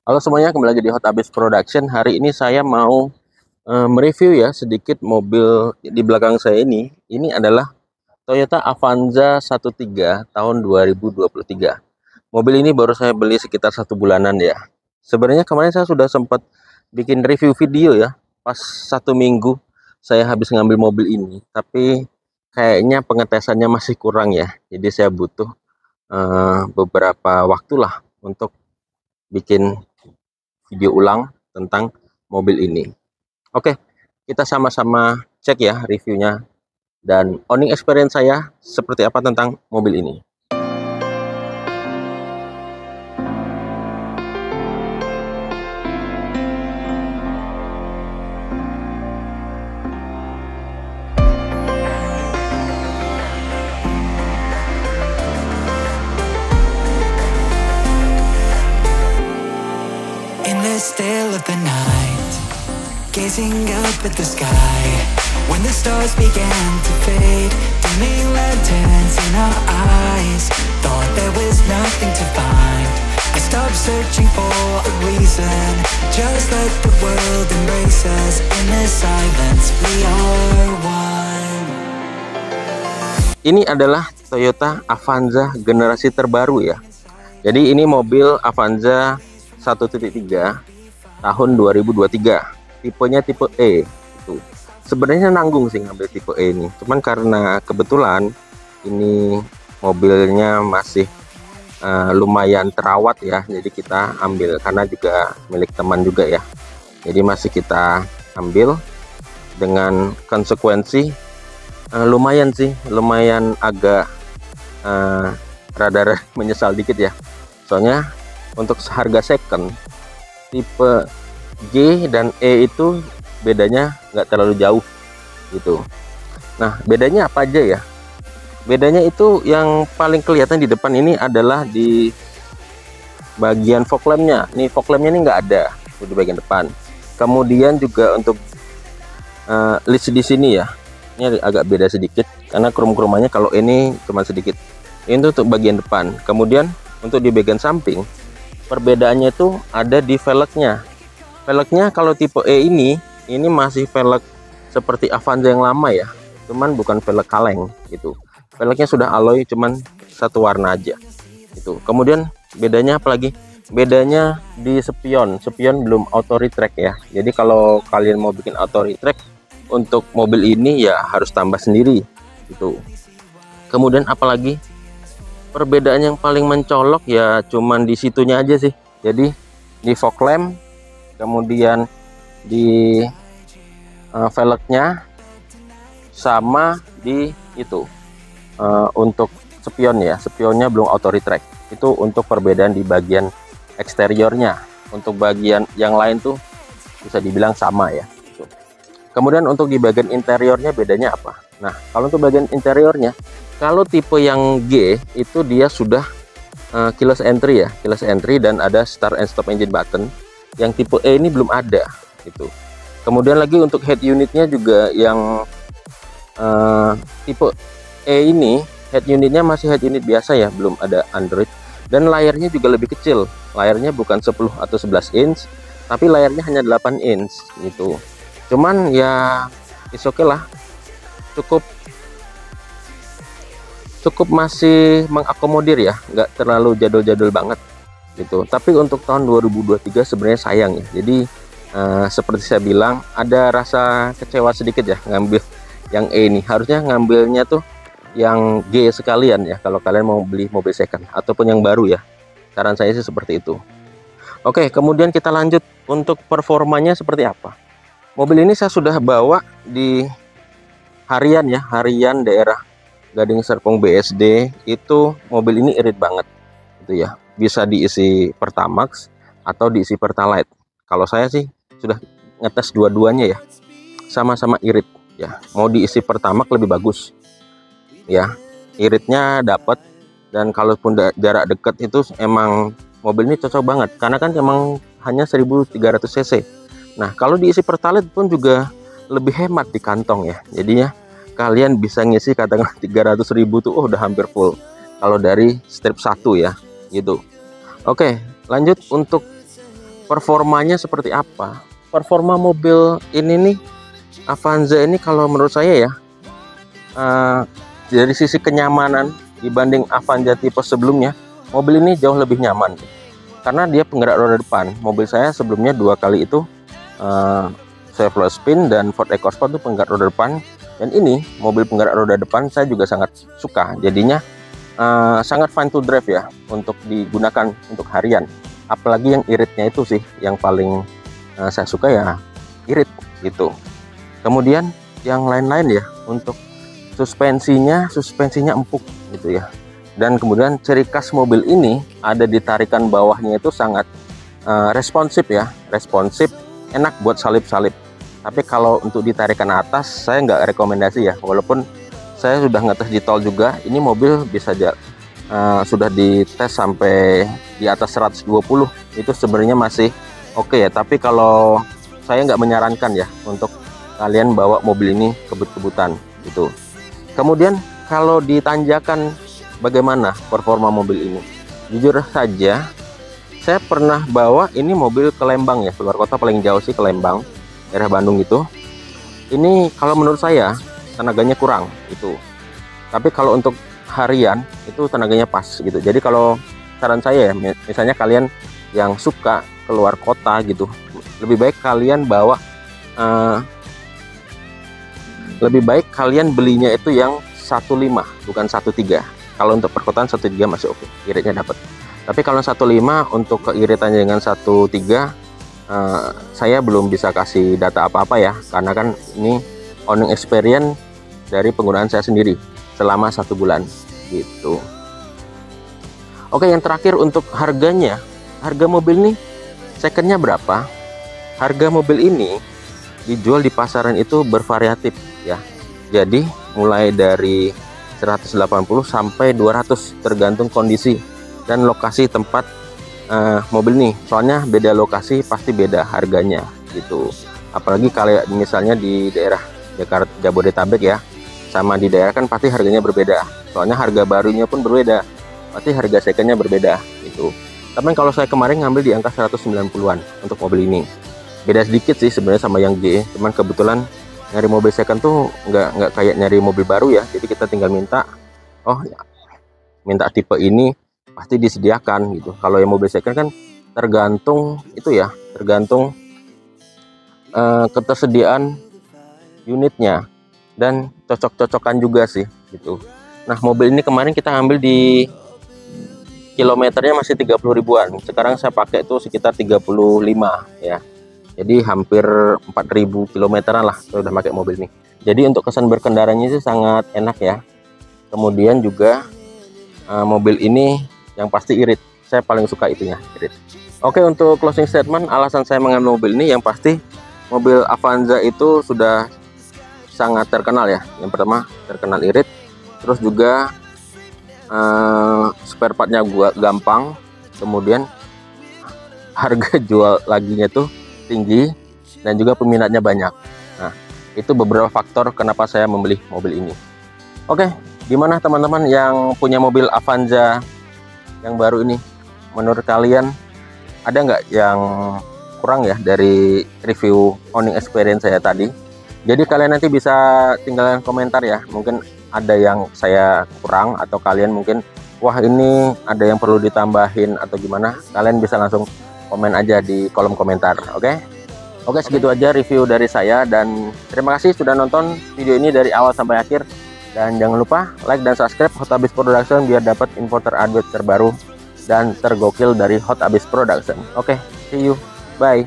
Halo semuanya, kembali lagi di Hot Abis Production. Hari ini saya mau mereview ya sedikit mobil di belakang saya ini. Ini adalah Toyota Avanza 13 tahun 2023. Mobil ini baru saya beli sekitar 1 bulanan ya. Sebenarnya kemarin saya sudah sempat bikin review video ya, pas 1 minggu saya habis ngambil mobil ini. Tapi kayaknya pengetesannya masih kurang ya. Jadi saya butuh beberapa waktulah untuk bikin video ulang tentang mobil ini. Oke, kita sama-sama cek ya reviewnya dan owning experience saya seperti apa tentang mobil ini. In the still of the night, gazing up at the sky, when the stars began to fade, dimming lanterns in our eyes, thought there was nothing to find. I stopped searching for a reason, just let the world embrace us. In the silence we are one. Ini adalah Toyota Avanza generasi terbaru ya. Jadi ini mobil Avanza 1.3 tahun 2023. Tipenya tipe E itu. Sebenarnya nanggung sih ngambil tipe E ini. Cuman karena kebetulan ini mobilnya masih lumayan terawat ya. Jadi kita ambil karena juga milik teman juga ya. Jadi masih kita ambil dengan konsekuensi lumayan sih, lumayan agak rada menyesal dikit ya. Soalnya untuk harga second tipe G dan E itu bedanya nggak terlalu jauh gitu. Nah, bedanya apa aja ya? Bedanya itu yang paling kelihatan di depan ini adalah di bagian fog lampnya. Nih fog lampnya ini nggak ada di bagian depan. Kemudian juga untuk list di sini ya, ini agak beda sedikit karena krom-kromannya kalau ini cuma sedikit. Ini untuk bagian depan. Kemudian untuk di bagian samping perbedaannya itu ada di velgnya. Velgnya kalau tipe E ini masih velg seperti Avanza yang lama ya, cuman bukan velg kaleng gitu. Velgnya sudah alloy, cuman satu warna aja itu. Kemudian bedanya apalagi? Bedanya di spion belum auto retract ya. Jadi kalau kalian mau bikin auto retract untuk mobil ini ya harus tambah sendiri gitu. Kemudian apalagi perbedaan yang paling mencolok ya cuman di situnya aja sih. Jadi di fog lamp, kemudian di velgnya, sama di itu untuk spion ya, spionnya belum auto retract. Itu untuk perbedaan di bagian eksteriornya. Untuk bagian yang lain tuh bisa dibilang sama ya. Kemudian untuk di bagian interiornya bedanya apa? Nah, kalau untuk bagian interiornya, kalau tipe yang G itu dia sudah keyless entry ya, keyless entry dan ada start and stop engine button. Yang tipe E ini belum ada gitu. Kemudian lagi untuk head unitnya juga yang tipe E ini head unitnya masih head unit biasa ya, belum ada Android. Dan layarnya juga lebih kecil. Layarnya bukan 10 atau 11 inch, tapi layarnya hanya 8 inch gitu. Cuman ya is oke lah, cukup masih mengakomodir ya, nggak terlalu jadul-jadul banget gitu. Tapi untuk tahun 2023 sebenarnya sayang ya. Jadi seperti saya bilang, ada rasa kecewa sedikit ya ngambil yang E ini. Harusnya ngambilnya tuh yang G sekalian ya kalau kalian mau beli mobil second ataupun yang baru ya. Saran saya sih seperti itu. Oke, kemudian kita lanjut untuk performanya seperti apa. Mobil ini saya sudah bawa di harian ya, harian daerah Gading Serpong BSD. Itu mobil ini irit banget itu ya. Bisa diisi Pertamax atau diisi Pertalite. Kalau saya sih sudah ngetes dua-duanya ya, sama-sama irit ya. Mau diisi Pertamax lebih bagus ya, iritnya dapat. Dan kalaupun jarak dekat itu emang mobil ini cocok banget karena kan emang hanya 1300 cc. Nah, kalau diisi Pertalite pun juga lebih hemat di kantong ya. Jadinya kalian bisa ngisi katakanlah 300.000 tuh udah hampir full kalau dari strip 1 ya gitu. Oke, lanjut untuk performanya seperti apa. Performa mobil ini nih, Avanza ini kalau menurut saya ya, dari sisi kenyamanan dibanding Avanza tipe sebelumnya, mobil ini jauh lebih nyaman karena dia penggerak roda depan. Mobil saya sebelumnya 2 kali itu Chevrolet Spin dan Ford EcoSport itu penggerak roda depan, dan ini mobil penggerak roda depan saya juga sangat suka. Jadinya sangat fun to drive ya untuk digunakan untuk harian. Apalagi yang iritnya itu sih yang paling saya suka ya, irit gitu. Kemudian yang lain-lain ya, untuk suspensinya empuk gitu ya. Dan kemudian ciri khas mobil ini ada di tarikan bawahnya itu sangat responsif ya, responsif, enak buat salip-salip. Tapi kalau untuk di tarikan atas saya nggak rekomendasi ya, walaupun saya sudah ngetes di tol juga, ini mobil bisa sudah dites sampai di atas 120, itu sebenarnya masih oke ya. Tapi kalau saya nggak menyarankan ya untuk kalian bawa mobil ini kebut-kebutan gitu. Kemudian kalau di tanjakan bagaimana performa mobil ini? Jujur saja saya pernah bawa ini mobil ke Lembang ya, keluar kota paling jauh sih ke Lembang, daerah Bandung gitu. Ini kalau menurut saya tenaganya kurang itu. Tapi kalau untuk harian itu tenaganya pas gitu. Jadi kalau saran saya ya, misalnya kalian yang suka keluar kota gitu, lebih baik kalian bawa lebih baik kalian belinya itu yang 1.5 bukan 1.3. Kalau untuk perkotaan 1.3 masih oke, iritnya dapat. Tapi kalau 1.5 untuk keiritannya dengan 1.3, saya belum bisa kasih data apa-apa ya, karena kan ini owning experience dari penggunaan saya sendiri selama 1 bulan gitu. Oke, yang terakhir untuk harganya, harga mobil ini secondnya berapa? Harga mobil ini dijual di pasaran itu bervariatif ya. Jadi mulai dari 180 sampai 200 tergantung kondisi dan lokasi tempat mobil nih. Soalnya beda lokasi pasti beda harganya gitu. Apalagi kalau misalnya di daerah Jakarta Jabodetabek ya, sama di daerah kan pasti harganya berbeda. Soalnya harga barunya pun berbeda, pasti harga secondnya berbeda gitu. Tapi kalau saya kemarin ngambil di angka 190-an untuk mobil ini. Beda sedikit sih sebenarnya sama yang G, cuman kebetulan nyari mobil second tuh nggak kayak nyari mobil baru ya. Jadi kita tinggal minta, oh ya, minta tipe ini pasti disediakan gitu. Kalau yang mobil second kan tergantung itu ya, tergantung ketersediaan unitnya dan cocok-cocokan juga sih gitu. Nah, mobil ini kemarin kita ambil di kilometernya masih 30 ribuan. Sekarang saya pakai itu sekitar 35 ya. Jadi hampir 4.000 kilometeran lah saya udah pakai mobil ini. Jadi untuk kesan berkendaranya sih sangat enak ya. Kemudian juga mobil ini yang pasti irit. Saya paling suka itunya, irit. Oke, untuk closing statement, alasan saya mengambil mobil ini yang pasti mobil Avanza itu sudah sangat terkenal ya. Yang pertama terkenal irit, terus juga spare partnya gua gampang, kemudian harga jual laginya tuh tinggi dan juga peminatnya banyak. Nah, itu beberapa faktor kenapa saya membeli mobil ini. Oke, gimana teman-teman yang punya mobil Avanza yang baru ini? Menurut kalian ada nggak yang kurang ya dari review owning experience saya tadi? Jadi kalian nanti bisa tinggalkan komentar ya. Mungkin ada yang saya kurang atau kalian mungkin wah ini ada yang perlu ditambahin atau gimana. Kalian bisa langsung komen aja di kolom komentar. Oke, segitu aja review dari saya, dan terima kasih sudah nonton video ini dari awal sampai akhir. Dan jangan lupa like dan subscribe Hot Abis Production biar dapat info terupdate terbaru dan tergokil dari Hot Abis Production. Oke, see you, bye.